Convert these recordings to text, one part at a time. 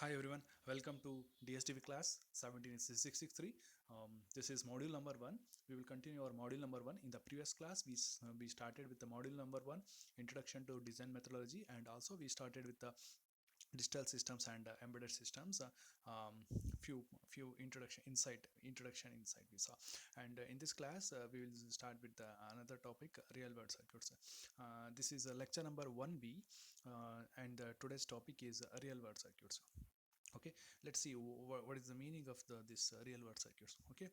Hi everyone, welcome to DSTV class 17663. This is module number 1. We will continue our module number 1. In the previous class, we started with the module number 1, Introduction to Design Methodology, and also we started with the digital systems and embedded systems. Few introduction insight we saw, and in this class we will start with another topic, real world circuits. This is lecture number 1b, and today's topic is real world circuits. Okay, let's see what is the meaning of this real world circuits. Okay,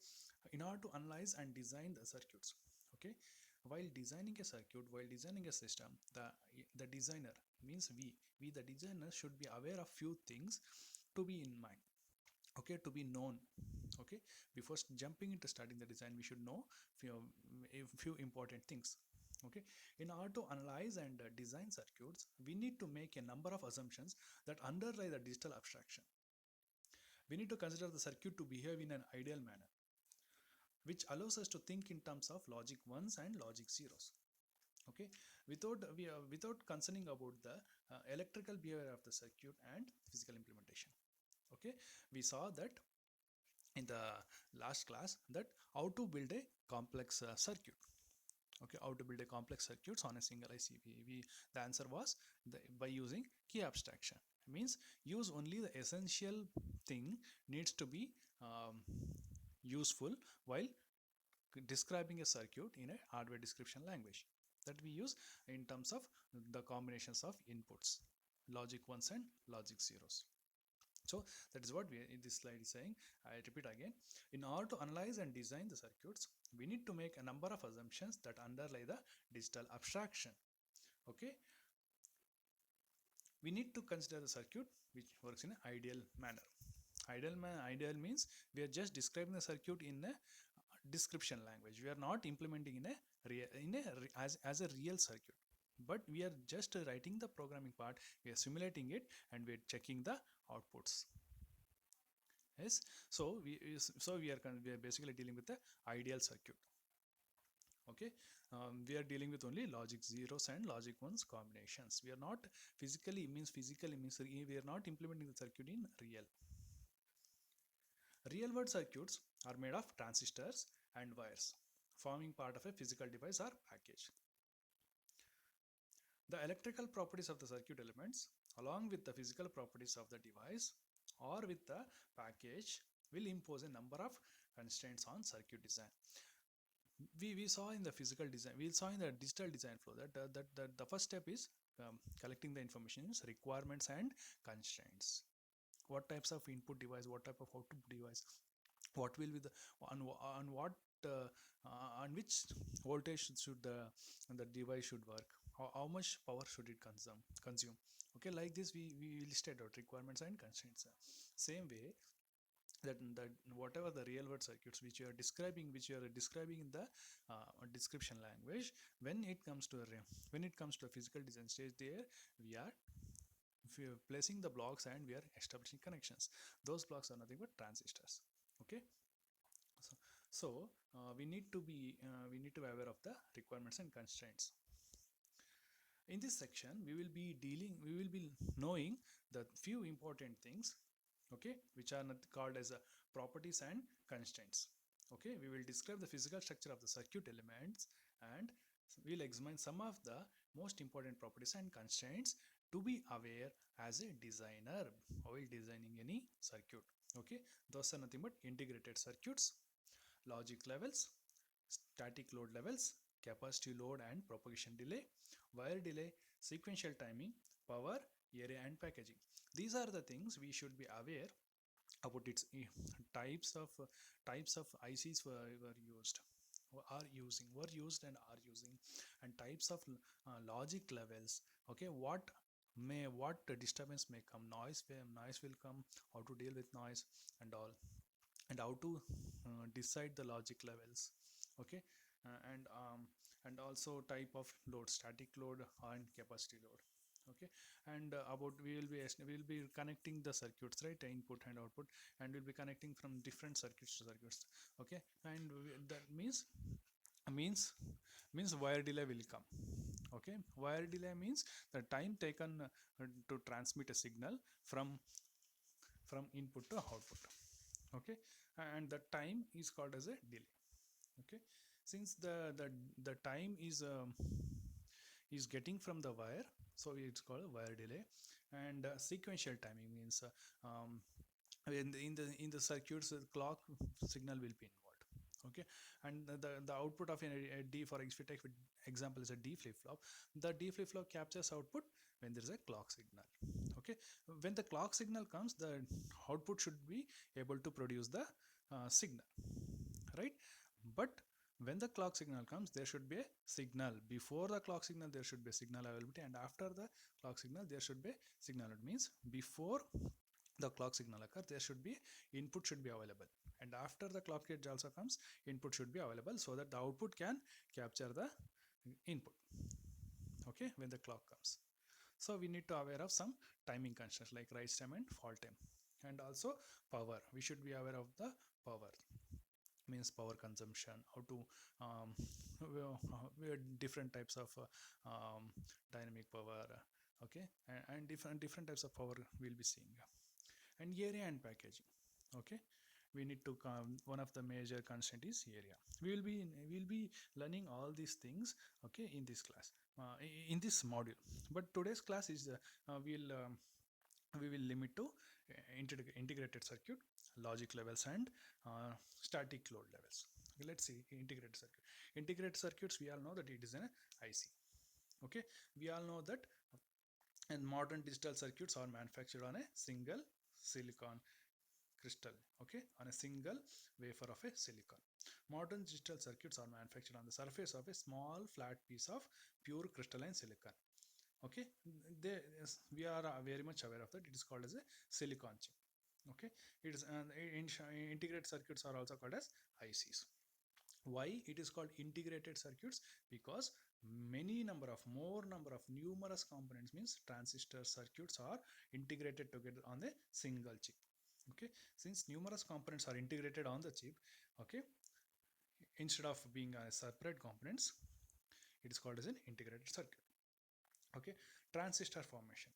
in order to analyze and design the circuits. Okay, while designing a circuit, while designing a system, the designer means we the designer should be aware of few things to be in mind. Okay, to be known. Okay, before jumping into starting the design, we should know few important things. Okay, in order to analyze and design circuits, we need to make a number of assumptions that underlie the digital abstraction. We need to consider the circuit to behave in an ideal manner, which allows us to think in terms of logic ones and logic zeros. Okay, without concerning about the electrical behavior of the circuit and physical implementation. Okay, we saw that in the last class that how to build a complex circuit. Okay, how to build a complex circuits on a single ICP. The answer was by using key abstraction. Means use only the essential thing needs to be um, useful while describing a circuit in a hardware description language that we use in terms of the combinations of inputs, logic ones and logic zeros. So that is what we in this slide is saying. I repeat again. In order to analyze and design the circuits, we need to make a number of assumptions that underlie the digital abstraction. Okay, we need to consider the circuit which works in an ideal manner. Ideal means we are just describing the circuit in a description language. We are not implementing in a as a real circuit, but we are just writing the programming part. We are simulating it and we are checking the outputs. Yes, so we are basically dealing with the ideal circuit. Okay, we are dealing with only logic zeros and logic ones combinations. We are not physically means we are not implementing the circuit in real. Real world circuits are made of transistors and wires, forming part of a physical device or package. The electrical properties of the circuit elements, along with the physical properties of the device or with the package, will impose a number of constraints on circuit design. We saw in the physical design, we saw in the digital design flow that the first step is collecting the information is requirements and constraints. What types of input device, what type of output device, what will be the on what on which voltage should the device should work, how much power should it consume. Okay, like this we listed out requirements and constraints. Same way that whatever the real world circuits which you are describing in the description language, when it comes to a physical design stage, there we are placing the blocks and we are establishing connections. Those blocks are nothing but transistors. Okay, so, we need to be aware of the requirements and constraints. In this section we will be knowing the few important things, okay, which are not called as properties and constraints. Okay, we will describe the physical structure of the circuit elements and we'll examine some of the most important properties and constraints to be aware as a designer while designing any circuit. Okay, those are nothing but integrated circuits, logic levels, static load levels, capacity load and propagation delay, wire delay, sequential timing, power, area and packaging. These are the things we should be aware about. Its types of ICs were used, were used and are using, and types of logic levels. Okay, what disturbance may come, noise will come, how to deal with noise and all, and how to decide the logic levels. Okay, and also type of load, static load and capacity load. Okay, and about we will be connecting the circuits, right, input and output, and we'll be connecting from different circuits to circuits. Okay, and that means means wire delay will come. Okay, wire delay means the time taken to transmit a signal from from input to output. Okay, and the time is called as a delay. Okay, since the time is getting from the wire, so it's called a wire delay. And sequential timing means in the circuits, the clock signal will be involved. Okay, and the output of a D, for if we take example is a D flip flop, the D flip flop captures output when there is a clock signal. Okay, when the clock signal comes, the output should be able to produce the signal, right? But when the clock signal comes, there should be a signal. Before the clock signal, there should be a signal availability, and after the clock signal, there should be signal. It means before the clock signal occurs, there should be input should be available, and after the clock edge also comes, input should be available so that the output can capture the input. Okay, when the clock comes, so we need to aware of some timing constraints like rise time and fall time, and also power. We should be aware of the power, means power consumption, how to um, we have different types of dynamic power. Okay, and different types of power we'll be seeing. And area and packaging. Okay, we need to come, one of the major constraint is area. We will be learning all these things, okay, in this class, in this module. But today's class is we will limit to integrated circuit, logic levels, and static load levels. Okay, let's see integrated circuit. Integrated circuits, we all know that it is an IC. Okay, we all know that, and modern digital circuits are manufactured on a single silicon crystal. Okay, on a single wafer of a silicon. Modern digital circuits are manufactured on the surface of a small flat piece of pure crystalline silicon. Okay, we are very much aware of that. It is called as a silicon chip. Okay, it is, and integrated circuits are also called as ICs. Why it is called integrated circuits? Because more number of numerous components, means transistor circuits, are integrated together on a single chip. Okay, since numerous components are integrated on the chip, okay, instead of being separate components, it is called as an integrated circuit. Okay, transistor formation.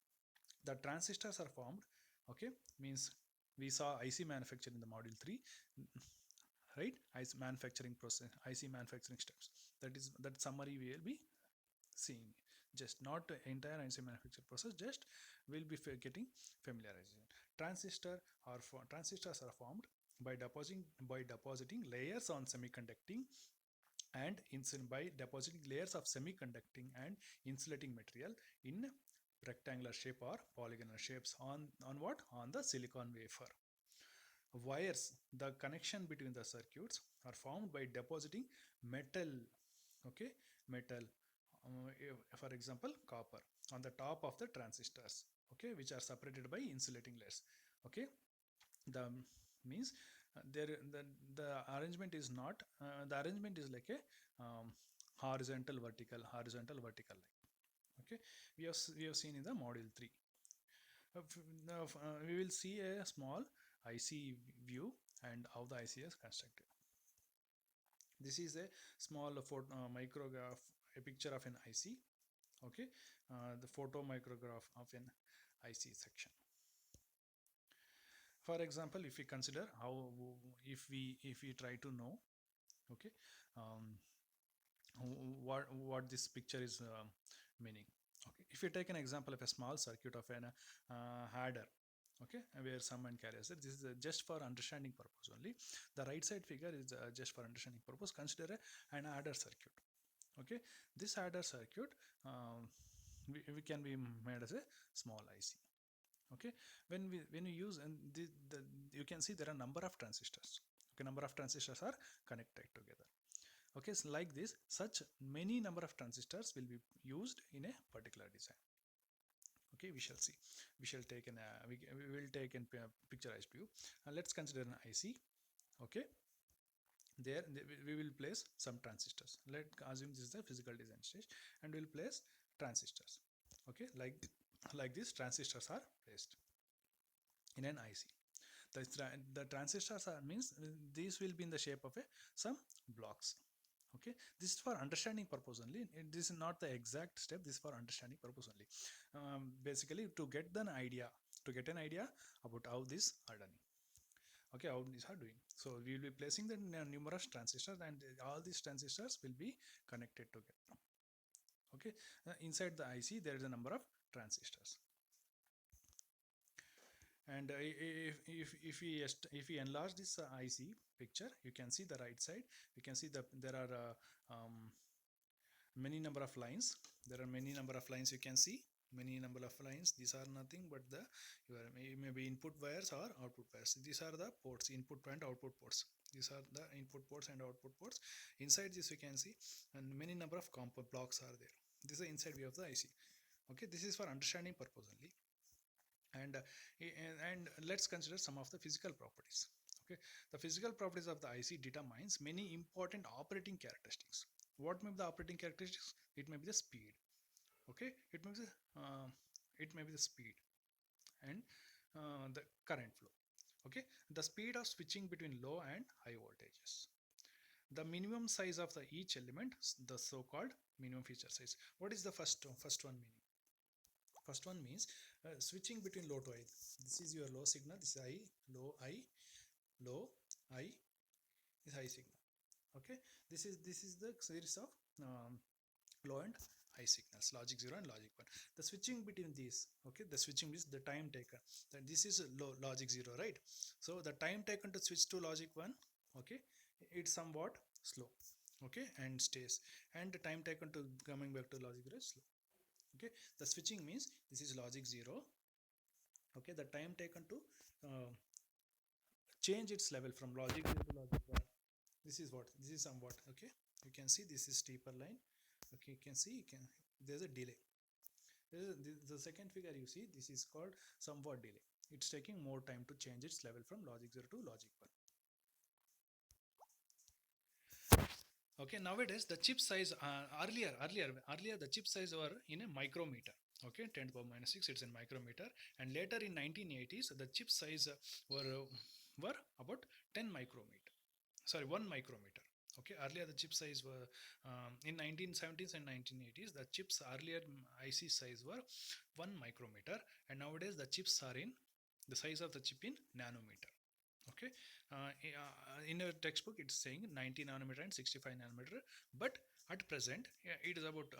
The transistors are formed, okay, means we saw IC manufacturing in the module 3, right? IC manufacturing process, IC manufacturing steps. That summary we will be seeing, just not the entire IC manufacturing process, just we'll be getting familiarization. Transistors are formed by depositing layers on semiconducting and by depositing layers of semiconducting and insulating material in rectangular shape or polygonal shapes on what, on the silicon wafer. Wires, the connection between the circuits, are formed by depositing metal. Okay, metal, for example copper, on the top of the transistors, okay, which are separated by insulating layers. Okay, the means there the arrangement is not the arrangement is like a horizontal vertical line. Okay, we have seen in the module 3. Now we will see a small IC view and how the IC is constructed. This is a small micrograph, a picture of an IC. Okay, the photo micrograph of an IC section. For example, if we consider how, if we try to know, okay, what this picture is meaning. Okay, if you take an example of a small circuit of an adder, okay, where someone carries it, this is just for understanding purpose only. The right side figure is just for understanding purpose. Consider an adder circuit. Okay, this adder circuit we can be made as a small IC. Okay, when you use, and you can see there are number of transistors. Okay, number of transistors are connected together. Okay, so like this, such many number of transistors will be used in a particular design. Okay, we shall see. We shall take an we will take a picturized view. Let's consider an IC. Okay, there we will place some transistors. Let's assume this is the physical design stage, and we'll place transistors. Okay, like this, transistors are placed in an IC. The transistors are, means these will be in the shape of some blocks. Okay, this is for understanding purpose only. This is not the exact step. This is for understanding purpose only. Basically, to get an idea to get an idea about how these are done. Okay, how these are doing. So we will be placing the numerous transistors, and all these transistors will be connected together. Okay, inside the IC there is a number of transistors, and if we enlarge this IC picture, you can see the right side. You can see there are many number of lines. There are many number of lines. You can see many number of lines. These are nothing but the maybe input wires or output wires. These are the ports, input and output ports. These are the input ports and output ports. Inside this you can see, and many number of component blocks are there. This is the inside view of the IC. Okay, this is for understanding purpose only. And let's consider some of the physical properties. Okay, the physical properties of the IC determines many important operating characteristics. What may be the operating characteristics? It may be the speed. Okay, it may be the speed and the current flow. Okay, the speed of switching between low and high voltages. The minimum size of the each element, the so-called minimum feature size. What is the first one meaning? First one means switching between low to high. This is your low signal. This is high, low, high is high signal. Okay, this is the series of low and high signals, logic 0 and logic 1. The switching between these, okay, the switching is the time taken. That this is low logic 0, right? So the time taken to switch to logic 1, okay, it's somewhat slow, okay, and stays, and the time taken to coming back to logic 0 is slow. Okay, the switching means this is logic 0. Okay, the time taken to change its level from logic 0 to logic 1. This is somewhat, okay, you can see this is steeper line. Okay, you can see there's a delay. The second figure you see, this is called somewhat delay. It's taking more time to change its level from logic 0 to logic 1. Okay, nowadays the chip size, earlier the chip size were in a micrometer. Okay, 10 to the power minus 6, it's in micrometer, and later in 1980s the chip size were about 10 micrometer. Sorry, 1 micrometer. Okay, earlier the chip size were in 1970s and 1980s the chips earlier IC size were 1 micrometer, and nowadays the chips are in the size of the chip in nanometer. Okay, in a textbook it's saying 90 nanometer and 65 nanometer, but at present it is about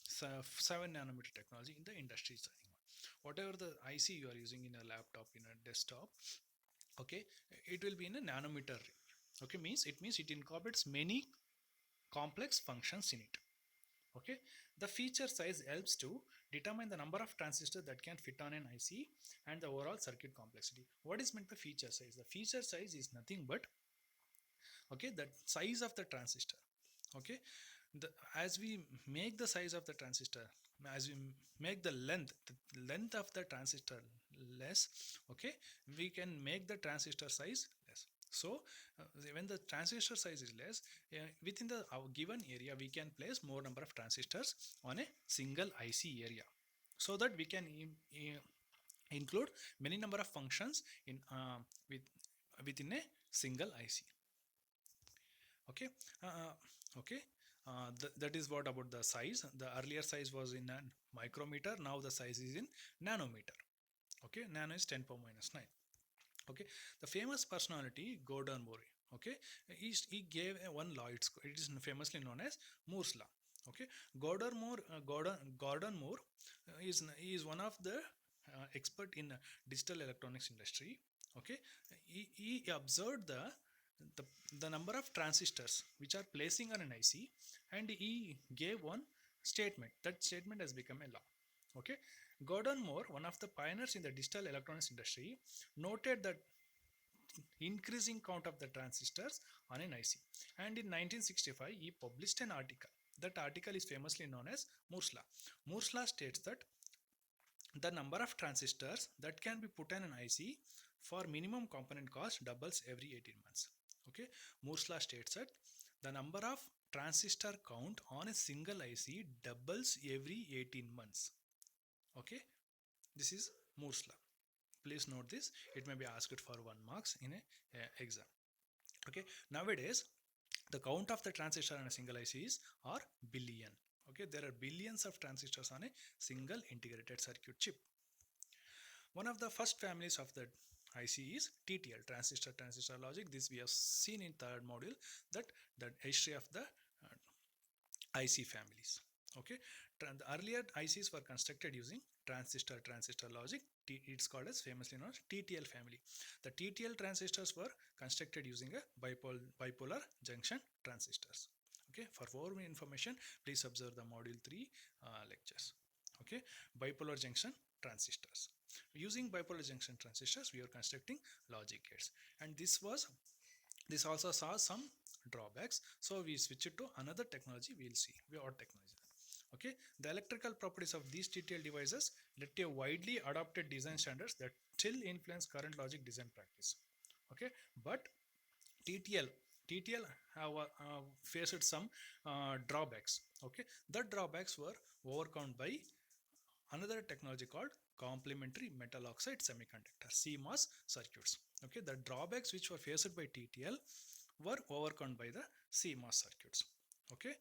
7 nanometer technology in the industry. Whatever the IC you are using in a laptop, in a desktop, okay, it will be in a nanometer range. Okay, it means it incorporates many complex functions in it. Okay, the feature size helps to determine the number of transistors that can fit on an IC and the overall circuit complexity. What is meant by feature size? The feature size is nothing but, okay, the size of the transistor. Okay, as we make the size of the transistor, as we make the length of the transistor less, okay, we can make the transistor size less. So when the transistor size is less, within the given area we can place more number of transistors on a single IC area, so that we can include many number of functions in within a single IC. Okay, okay, that is what about the size. The earlier size was in a micrometer, now the size is in nanometer. Okay, nano is 10 power minus 9. Okay, the famous personality Gordon Moore, okay, he gave one law. It is famously known as Moore's law. Okay, Gordon Moore is one of the expert in digital electronics industry. Okay, he observed the, the number of transistors which are placing on an IC, and he gave one statement. That statement has become a law. Okay, Gordon Moore, one of the pioneers in the digital electronics industry, noted that increasing count of the transistors on an IC, and in 1965 he published an article. That article is famously known as Moore's law. Moore's law states that the number of transistors that can be put on an IC for minimum component cost doubles every 18 months. Okay, Moore's law states that the number of transistor count on a single IC doubles every 18 months. Okay, this is Moore's law. Please note this. It may be asked for 1 marks in a exam. Okay, nowadays the count of the transistor on a single IC are billion. Okay, there are billions of transistors on a single integrated circuit chip. One of the first families of the IC is TTL, transistor logic. This we have seen in third module, that the history of the IC families. Okay, the earlier ICs were constructed using transistor logic. It's called as famously known as TTL family. The TTL transistors were constructed using a bipolar junction transistors. Okay, for more information, please observe the module 3 lectures. Okay, bipolar junction transistors. Using bipolar junction transistors, we are constructing logic gates, and this also saw some drawbacks, so we switch it to another technology. We'll see what technology. Okay, the electrical properties of these TTL devices led to widely adopted design standards that still influence current logic design practice. Okay, but TTL TTL have faced some drawbacks. Okay, the drawbacks were overcome by another technology called complementary metal oxide semiconductor CMOS circuits. Okay, the drawbacks which were faced by TTL were overcome by the CMOS circuits. Okay,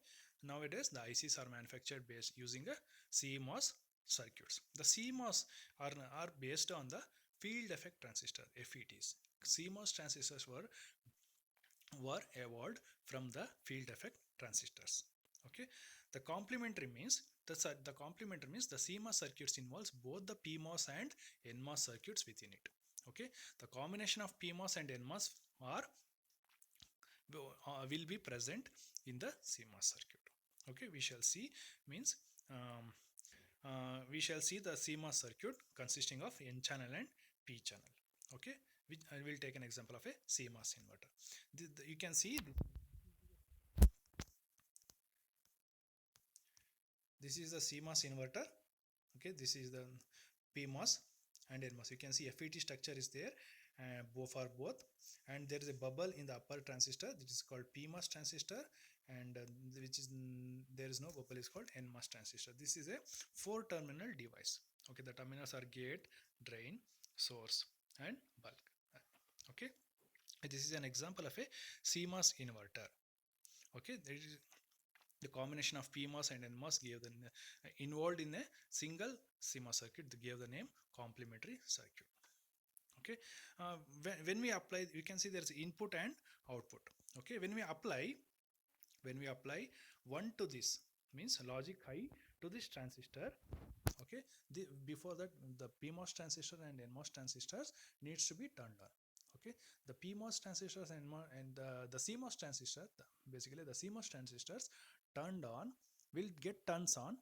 nowadays the ICs are manufactured based using a CMOS circuits. The CMOS are based on the field effect transistor FETs. CMOS transistors were evolved from the field effect transistors. Okay, the complementary means the complementary means the CMOS circuits involves both the PMOS and NMOS circuits within it. Okay, the combination of PMOS and NMOS are will be present in the CMOS circuit. Okay, we shall see means we shall see the CMOS circuit consisting of N channel and P channel. Okay, which I will take an example of a CMOS inverter. You can see this is the CMOS inverter. Okay, this is the PMOS and NMOS. You can see FET structure is there for both, and there is a bubble in the upper transistor, which is called PMOS transistor, and which is there is no bubble, is called NMOS transistor. This is a 4-terminal device. Okay, the terminals are gate, drain, source, and bulk. Okay, this is an example of a CMOS inverter. Okay, there is the combination of PMOS and NMOS gave the involved in a single CMOS circuit, they gave the name complementary circuit. Okay, when we apply, you can see there is input and output. Okay, when we apply 1 to this, means logic high to this transistor. Okay, before that the PMOS transistor and NMOS transistors needs to be turned on. Okay, the PMOS transistors and the CMOS transistor, basically the CMOS transistors turned on will get turns on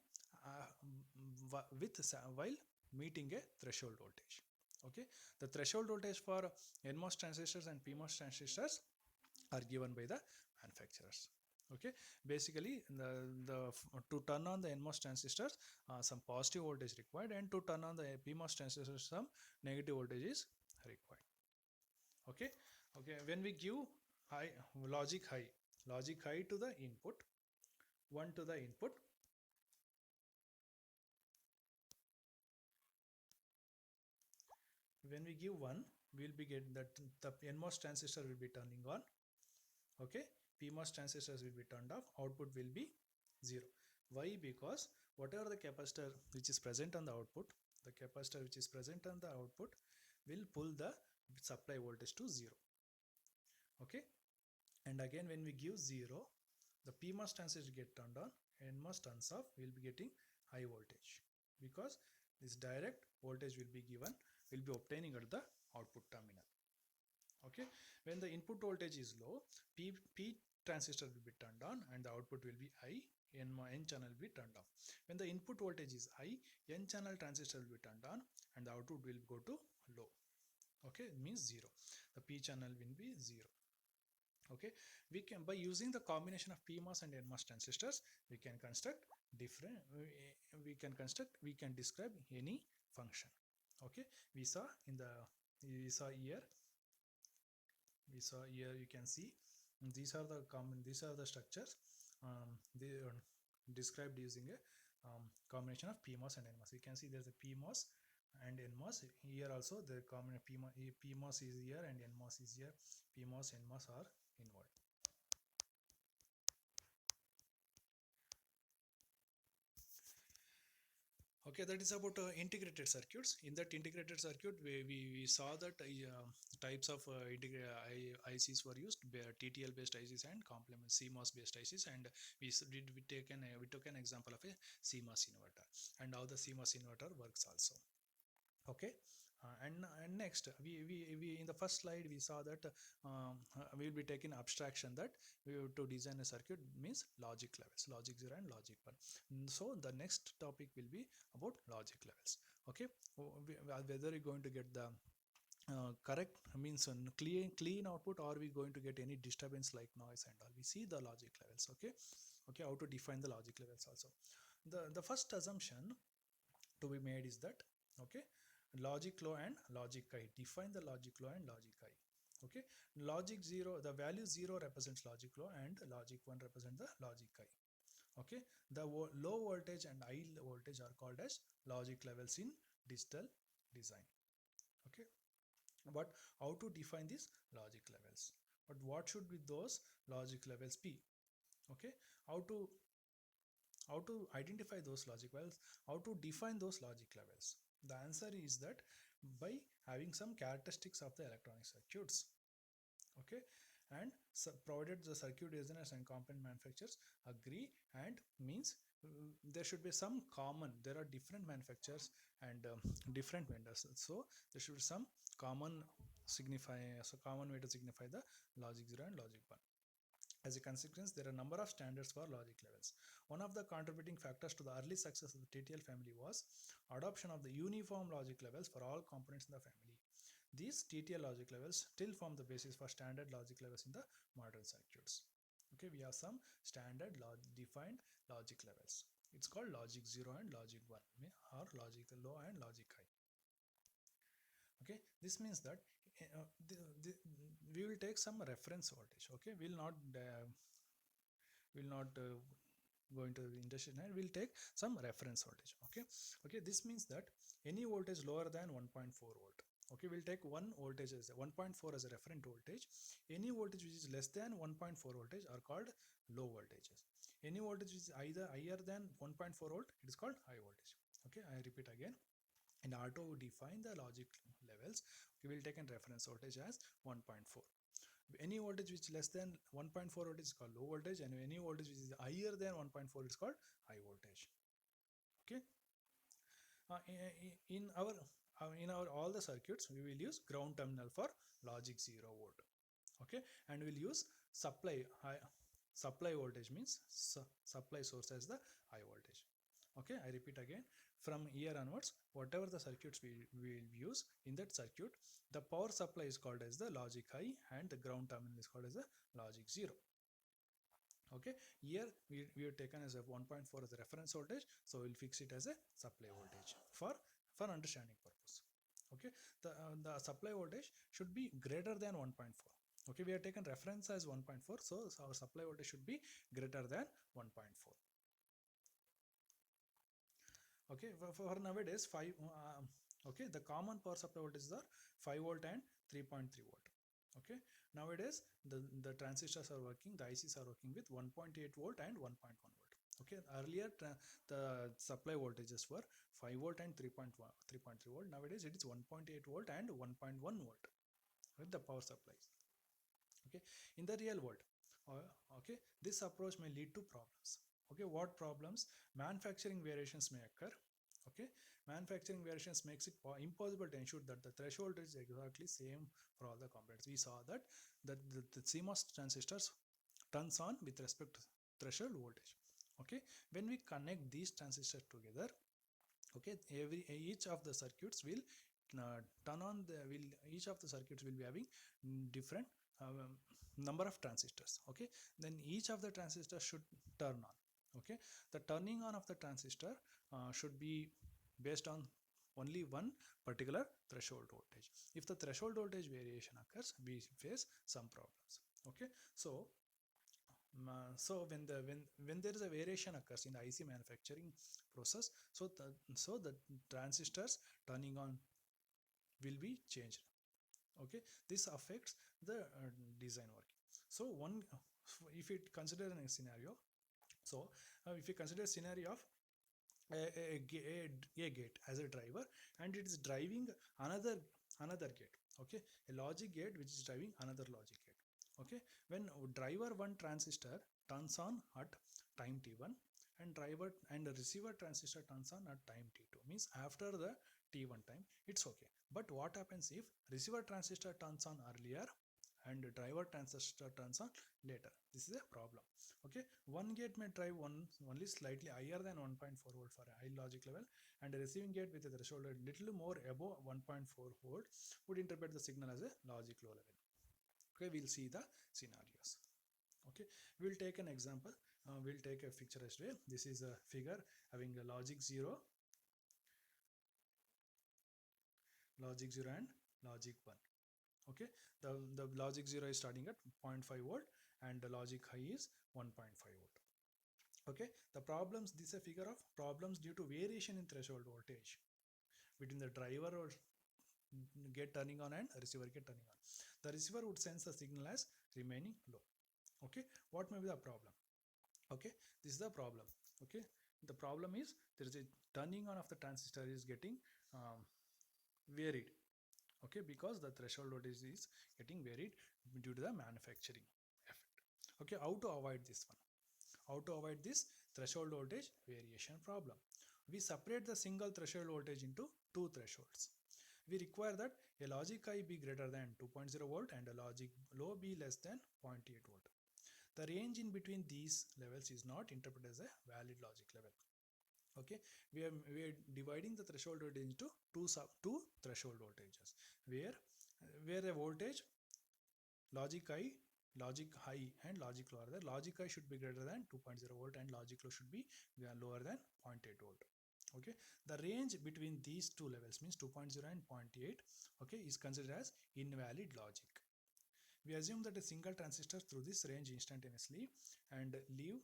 while meeting a threshold voltage. Okay, the threshold voltage for NMOS transistors and PMOS transistors are given by the manufacturers. Okay, basically to turn on the NMOS transistors, some positive voltage required, and to turn on the PMOS transistors, some negative voltage is required. Okay, when we give logic high to the input, 1 to the input, when we give 1, we will be getting that the NMOS transistor will be turning on. Okay, PMOS transistors will be turned off, output will be 0. Why? Because whatever the capacitor which is present on the output, the capacitor which is present on the output will pull the supply voltage to 0. Okay, and again when we give 0, the PMOS transistor get turned on, NMOS turns off, we will be getting high voltage, because this direct voltage will be obtaining at the output terminal. Okay, when the input voltage is low, P transistor will be turned on and the output will be high, N channel will be turned off. When the input voltage is high, N channel transistor will be turned on and the output will go to low. Okay, it means 0. The P channel will be 0. Okay, we can, by using the combination of PMOS and NMOS transistors, we can construct different, we can describe any function. Okay, we saw here you can see these are the structures they are described using a combination of PMOS and NMOS. You can see there's a PMOS and NMOS here also. The common PMOS is here and NMOS is here. PMOS, NMOS are involved. Okay, that is about integrated circuits. In that integrated circuit, we saw that types of ICs were used, TTL based ICs and complement CMOS based ICs, and we took an example of a CMOS inverter and how the CMOS inverter works also. Okay. And next we in the first slide we saw that we will be taking abstraction that we have to design a circuit means logic levels, logic 0 and logic 1. So the next topic will be about logic levels. Okay, whether you're going to get the correct means clean output, or we going to get any disturbance like noise and all. We see the logic levels. Okay, okay, how to define the logic levels also. The first assumption to be made is that, okay, logic low and logic high. Define the logic low and logic high. Okay, logic 0, the value 0 represents logic low and logic 1 represent the logic high. Okay, the low voltage and high voltage are called as logic levels in digital design. Okay, but how to define these logic levels, but what should be those logic levels be? Okay, how to identify those logic levels, how to define those logic levels? The answer is that by having some characteristics of the electronic circuits. Okay, and so provided the circuit designers and component manufacturers agree, and means there should be some common, there are different manufacturers and different vendors, so there should be some common common way to signify the logic 0 and logic 1. As a consequence, there are a number of standards for logic levels. One of the contributing factors to the early success of the TTL family was adoption of the uniform logic levels for all components in the family. These TTL logic levels still form the basis for standard logic levels in the modern circuits. Okay, we have some standard defined logic levels. It's called logic 0 and logic 1, or logic low and logic high. Okay, this means that we will take some reference voltage. Okay, we'll not go into the industry, and we'll take some reference voltage. Okay, okay, this means that any voltage lower than 1.4 volt. Okay, we'll take one voltage as 1.4 as a reference voltage. Any voltage which is less than 1.4 voltage are called low voltages. Any voltage which is either higher than 1.4 volt, it is called high voltage. Okay, I repeat again. In order to define the logic levels, we will take a reference voltage as 1.4. Any voltage which is less than 1.4 voltage is called low voltage, and any voltage which is higher than 1.4 is called high voltage. Okay, in our all the circuits we will use ground terminal for logic 0 volt. Okay, and we'll use supply voltage means supply source as the high voltage. Okay, I repeat again, from here onwards whatever the circuits we will use, in that circuit the power supply is called as the logic high and the ground terminal is called as the logic 0. Okay, here we have taken as a 1.4 as a reference voltage, so we'll fix it as a supply voltage for understanding purpose. Okay, the supply voltage should be greater than 1.4. Okay, we have taken reference as 1.4, so our supply voltage should be greater than 1.4. Okay, for nowadays 5 okay, the common power supply voltages are 5 volt and 3.3 volt. Okay, nowadays the transistors are working, the ICs are working with 1.8 volt and 1.1 volt. Okay, earlier the supply voltages were 5 volt and 3.3 volt. Nowadays it is 1.8 volt and 1.1 volt with the power supplies. Okay, in the real world, okay, this approach may lead to problems. Okay, what problems? Manufacturing variations may occur. Okay, manufacturing variations makes it impossible to ensure that the threshold is exactly same for all the components. We saw that the CMOS transistors turns on with respect to threshold voltage. Okay, when we connect these transistors together, okay, each of the circuits will turn on each of the circuits will be having different number of transistors. Okay, then each of the transistors should turn on. Okay, the turning on of the transistor should be based on only one particular threshold voltage. If the threshold voltage variation occurs, we face some problems. Okay, so when there is a variation occurs in the IC manufacturing process, so the transistors turning on will be changed. Okay, this affects the design working. So if you consider a scenario, so if you consider a scenario of a gate as a driver, and it is driving another gate. Okay, a logic gate which is driving another logic gate. Okay, when driver 1 transistor turns on at time t1, and driver and the receiver transistor turns on at time t2, means after the t1 time, it's okay. But what happens if receiver transistor turns on earlier and driver transistor turns on later? This is a problem. Okay, one gate may drive only slightly higher than 1.4 volt for a high logic level, and a receiving gate with a threshold a little more above 1.4 volt would interpret the signal as a logic low level. Okay, we'll see the scenarios. Okay, we'll take an example. We'll take a picturized way. This is a figure having a logic 0 and logic 1. Okay, the logic 0 is starting at 0.5 volt and the logic high is 1.5 volt. Okay, the problems, this is a figure of problems due to variation in threshold voltage between the driver or get turning on and receiver get turning on. The receiver would sense the signal as remaining low. Okay, what may be the problem? Okay, this is the problem. Okay, the problem is there is a turning on of the transistor is getting varied. Okay, because the threshold voltage is getting varied due to the manufacturing effect. Okay, how to avoid this one? How to avoid this threshold voltage variation problem? We separate the single threshold voltage into two thresholds. We require that a logic high be greater than 2.0 volt and a logic low be less than 0.8 volt. The range in between these levels is not interpreted as a valid logic level. Okay, we are dividing the threshold voltage into two threshold voltages, where a voltage logic high and logic lower. The logic high should be greater than 2.0 volt and logic low should be lower than 0.8 volt. Okay, the range between these two levels means 2.0 and 0.8, okay, is considered as invalid logic. We assume that a single transistor through this range instantaneously and leave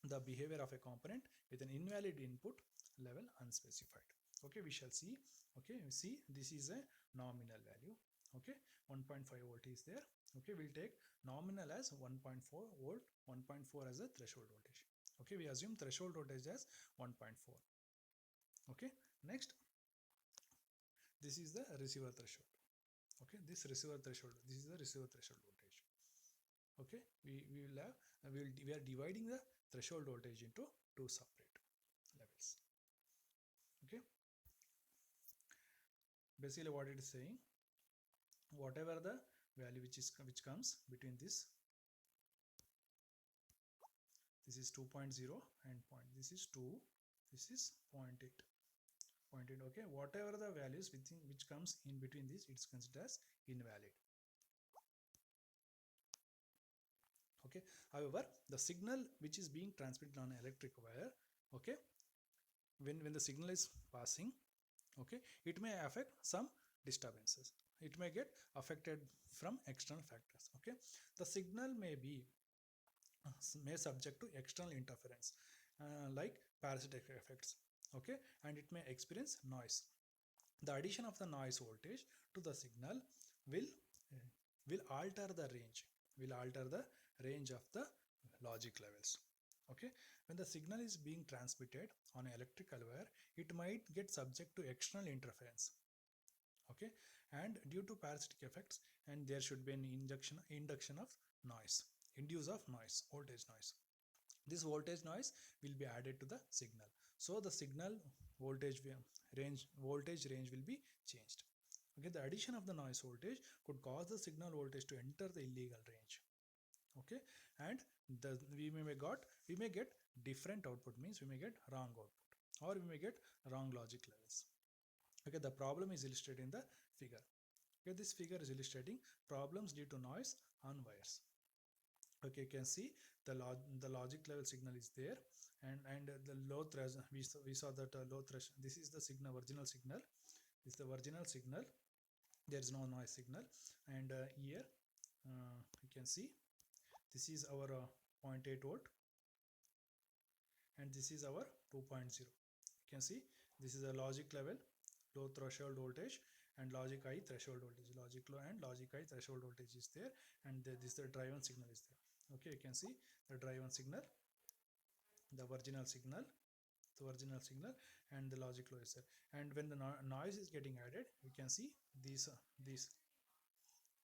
the behavior of a component with an invalid input level unspecified. Okay, we shall see. Okay, we see this is a nominal value. Okay, 1.5 volt is there. Okay, we'll take nominal as 1.4 volt, 1.4 as a threshold voltage. Okay, we assume threshold voltage as 1.4. Okay, next, this is the receiver threshold. Okay, this receiver threshold, this is the receiver threshold voltage. Okay, we are dividing the threshold voltage into two separate levels. Okay, basically what it is saying, whatever the value which comes between this is 2.0 and this is 2, this is 0.8. Okay, whatever the values which comes in between this, it's considered as invalid. Okay, however, the signal which is being transmitted on an electric wire, okay, when the signal is passing, okay, it may affect some disturbances. It may get affected from external factors. Okay, the signal may subject to external interference like parasitic effects. Okay, and it may experience noise. The addition of the noise voltage to the signal will alter the range of the logic levels. Okay, when the signal is being transmitted on an electrical wire, it might get subject to external interference. Okay, and due to parasitic effects, and there should be an induction of noise, induce of noise, voltage noise. This voltage noise will be added to the signal, so the signal voltage range will be changed. Okay, the addition of the noise voltage could cause the signal voltage to enter the illegal range. Okay, and we may get different output, means we may get wrong output or we may get wrong logic levels. Okay, the problem is illustrated in the figure. Okay, this figure is illustrating problems due to noise on wires. Okay, you can see the logic level signal is there, and the low threshold, we saw that low threshold, this is the signal, original signal. This is the original signal, there is no noise signal, and here you can see this is our 0.8 volt and this is our 2.0. You can see this is a logic level, low threshold voltage, and logic high threshold voltage. Logic low and logic high threshold voltage is there, and this the drive-on signal is there. Okay, you can see the drive-on signal, the original signal, the original signal, and the logic low is there. And when the noise is getting added, you can see these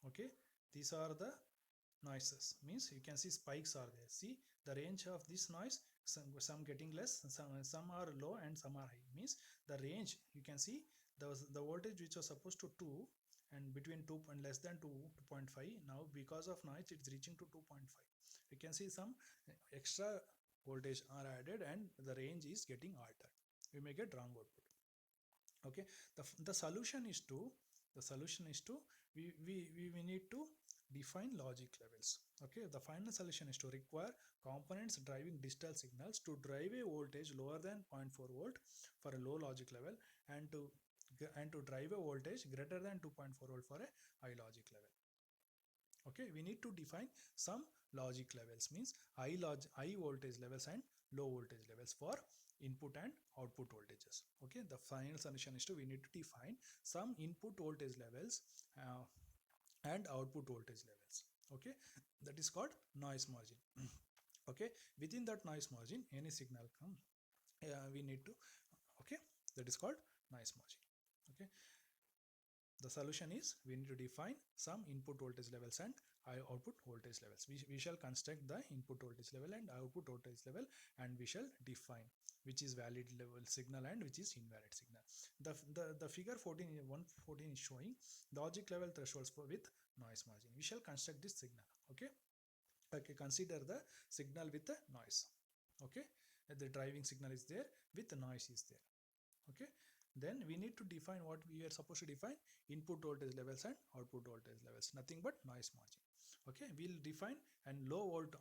okay, these are the noises, means you can see spikes are there. See the range of this noise, some getting less, some are low and some are high, means the range you can see the voltage which was supposed to 2 and between 2 and less than 2 2.5, now because of noise it's reaching to 2.5. You can see some extra voltage are added and the range is getting altered. We may get wrong output. Okay, the solution is to we need to define logic levels. Okay, the final solution is to require components driving digital signals to drive a voltage lower than 0.4 volt for a low logic level, and to drive a voltage greater than 2.4 volt for a high logic level. Okay, we need to define some logic levels, means high voltage levels and low voltage levels for input and output voltages. Okay, the final solution is to we need to define some input voltage levels and output voltage levels. Okay, that is called noise margin. Okay, within that noise margin any signal come, we need to, okay, that is called noise margin. Okay, the solution is we need to define some input voltage levels and output voltage levels. We shall construct the input voltage level and output voltage level, and we shall define which is valid level signal and which is invalid signal. The figure 114 is showing logic level thresholds with noise margin. We shall construct this signal. Okay, consider the signal with the noise. Okay, the driving signal is there with the noise is there. Okay, then we need to define what we are supposed to define: input voltage levels and output voltage levels, nothing but noise margin. Okay, we'll define and low volt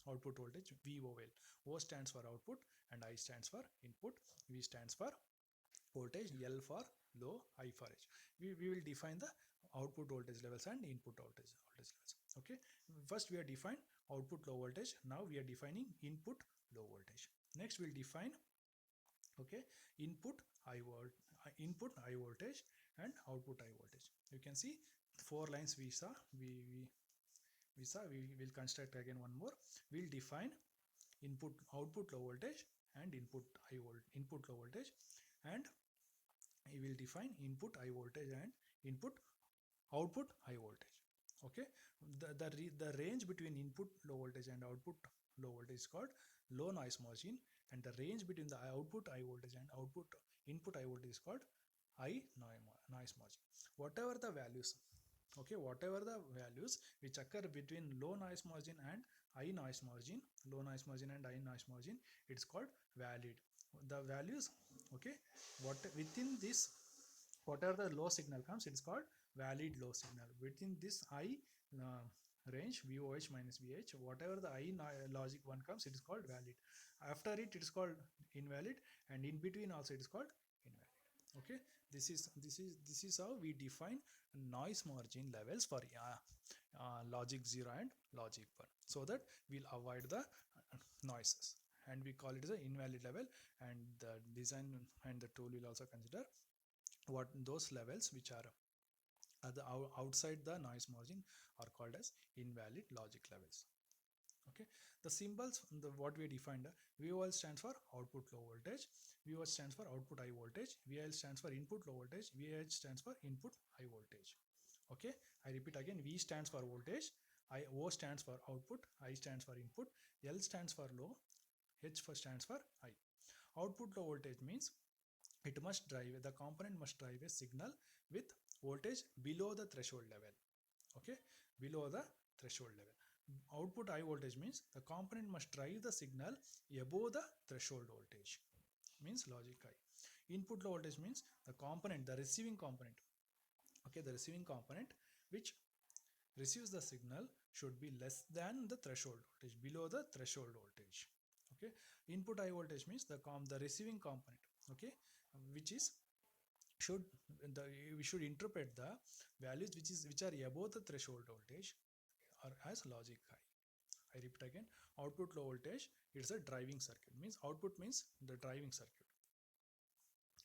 output voltage, VOL. O stands for output and I stands for input, V stands for voltage, L for low, I for H. We will define the output voltage levels and input voltage levels. Okay, first we are defined output low voltage, now we are defining input low voltage. Next we'll define, okay, input high voltage and output high voltage. You can see 4 lines we saw. We will construct again one more. We'll define output low voltage and input low voltage, and we will define input high voltage and output high voltage. Okay, the range between input low voltage and output low voltage is called low noise margin, and the range between the output high voltage and input high voltage is called high noise margin. Whatever the values, okay, whatever the values which occur between low noise margin and high noise margin, it's called valid. The values, okay, what within this, whatever the low signal comes, it's called valid low signal. Within this high range, VOH minus VH, whatever the high logic one comes, it is called valid. After it is called invalid, and in between also it is called invalid. Okay, this is how we define noise margin levels for logic 0 and logic 1, so that we'll avoid the noises, and we call it as an invalid level. And the design and the tool will also consider what those levels which are outside the noise margin are called as invalid logic levels. Okay, the symbols, what we defined, VOL stands for output low voltage, VOH stands for output high voltage, VIL stands for input low voltage, VIH stands for input high voltage. Okay, I repeat again: V stands for voltage, O stands for output, I stands for input, L stands for low, H stands for high. Output low voltage means the component must drive a signal with voltage below the threshold level. Okay, below the threshold level. Output high voltage means the component must drive the signal above the threshold voltage, means logic high. Input low voltage means the receiving component, okay, the receiving component which receives the signal should be less than the threshold voltage, below the threshold voltage. Okay, input high voltage means the receiving component, okay, which is we should interpret the values which are above the threshold voltage or as logic high. I repeat again: output low voltage, it's a driving circuit, means output means the driving circuit.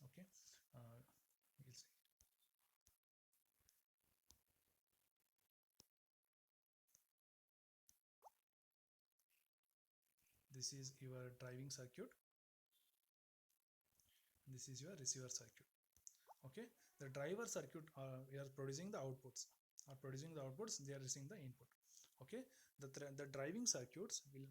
Okay, we'll see. This is your driving circuit. This is your receiver circuit. Okay, the driver circuit we are producing the outputs, they are receiving the input. Okay, the driving circuits will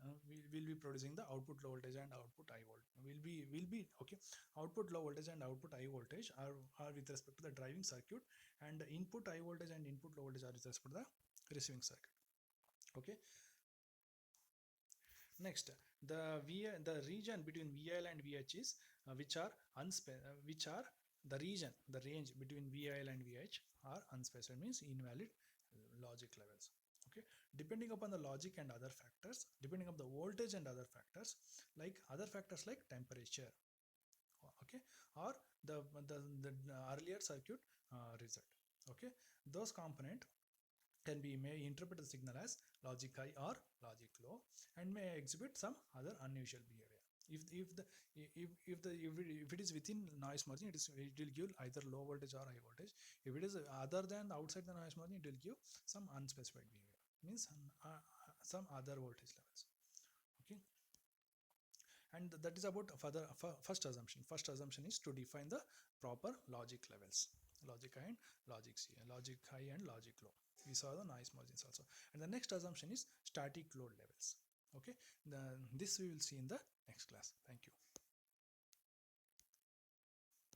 be producing the output low voltage and output high voltage, will be okay. Output low voltage and output high voltage are with respect to the driving circuit, and the input high voltage and input low voltage are with respect to the receiving circuit. Okay, next, the region between VIL and VH is which are the range between VIL and VH are unspecified, means invalid logic levels. Okay, depending upon the logic and other factors, depending on the voltage and other factors, like temperature, okay, or the earlier circuit result. Okay, those component may interpret the signal as logic high or logic low, and may exhibit some other unusual behavior. If it is within noise margin, it will give either low voltage or high voltage. If it is other than outside the noise margin, it will give some unspecified behavior, means some other voltage levels. Okay, and that is about first assumption. First assumption is to define the proper logic levels, logic high and logic high and logic low. We saw the noise margins also. And the next assumption is static load levels. Okay, this we will see in the next class. Thank you.